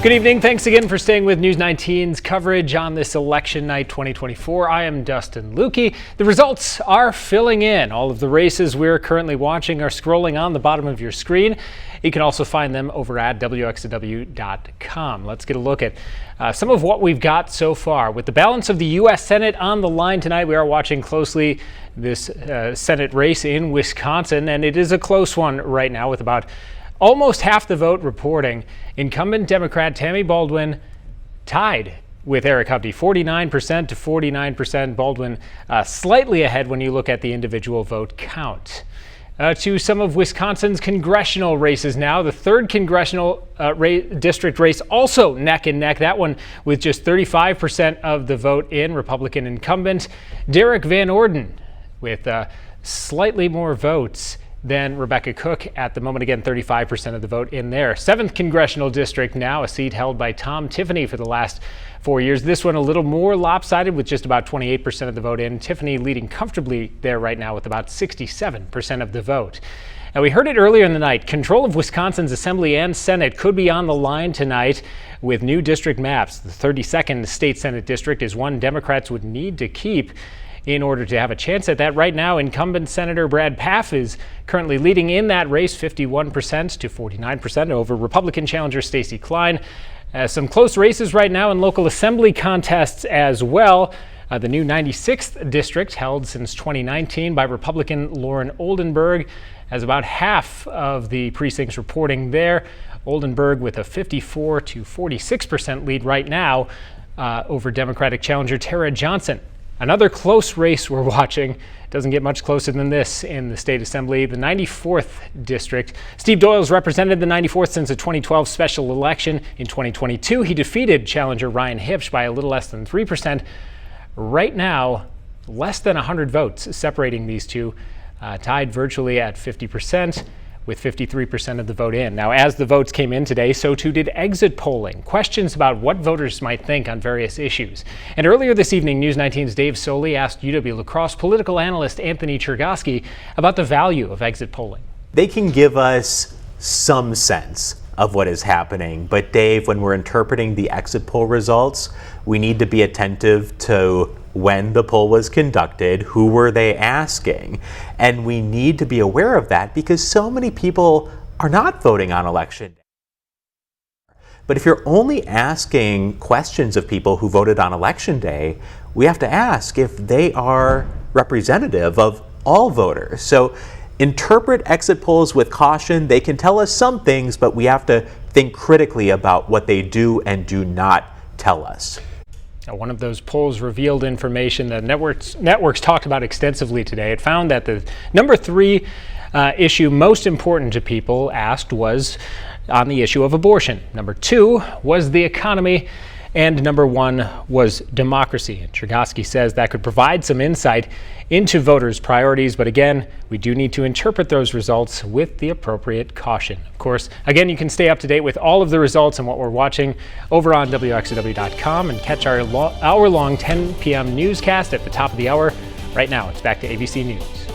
Good evening. Thanks again for staying with News 19's coverage on this election night 2024. I am Dustin Lukey. The results are filling in. All of the races we're currently watching are scrolling on the bottom of your screen. You can also find them over at WXW.com. Let's get a look at some of what we've got so far. With the balance of the U.S. Senate on the line tonight, we are watching closely this Senate race in Wisconsin, and it is a close one right now with about almost half the vote reporting. Incumbent Democrat Tammy Baldwin tied with Eric Hovde, 49% to 49%. Baldwin slightly ahead when you look at the individual vote count. To some of Wisconsin's congressional races now. The 3rd congressional district race also neck and neck. That one with just 35% of the vote in. Republican incumbent Derek Van Orden with slightly more votes than Rebecca Cook at the moment. Again, 35% of the vote in there. 7th congressional district now, a seat held by Tom Tiffany for the last 4 years. This one a little more lopsided with just about 28% of the vote in. Tiffany leading comfortably there right now with about 67% of the vote. Now, we heard it earlier in the night. Control of Wisconsin's Assembly and Senate could be on the line tonight with new district maps. The 32nd state Senate district is one Democrats would need to keep in order to have a chance at that. Right now, incumbent Senator Brad Pfaff is currently leading in that race, 51% to 49% over Republican challenger Stacey Klein. Some close races right now in local assembly contests as well. The new 96th district, held since 2019 by Republican Lauren Oldenburg, has about half of the precincts reporting there. Oldenburg with a 54 to 46% lead right now over Democratic challenger Tara Johnson. Another close race we're watching. Doesn't get much closer than this in the state assembly. The 94th district. Steve Doyle's represented the 94th since the 2012 special election. In 2022, he defeated challenger Ryan Hipsch by a little less than 3%. Right now, less than 100 votes separating these two, tied virtually at 50%. With 53% of the vote in. Now, as the votes came in today, so too did exit polling. Questions about what voters might think on various issues. And earlier this evening, News 19's Dave Soley asked UW-La Crosse political analyst Anthony Chergosky about the value of exit polling. They can give us some sense of what is happening. But Dave, when we're interpreting the exit poll results, we need to be attentive to when the poll was conducted, who were they asking? And we need to be aware of that because so many people are not voting on election day. But if you're only asking questions of people who voted on election day, we have to ask if they are representative of all voters. So interpret exit polls with caution. They can tell us some things, but we have to think critically about what they do and do not tell us. One of those polls revealed information that networks talked about extensively today. It found that the number 3 issue most important to people asked was on the issue of abortion. Number 2 was the economy, and number 1 was democracy. And Chergosky says that could provide some insight into voters' priorities, but again, we do need to interpret those results with the appropriate caution. Of course, again, you can stay up to date with all of the results and what we're watching over on WXW.com and catch our hour-long 10 p.m. newscast at the top of the hour. Right now, it's back to ABC News.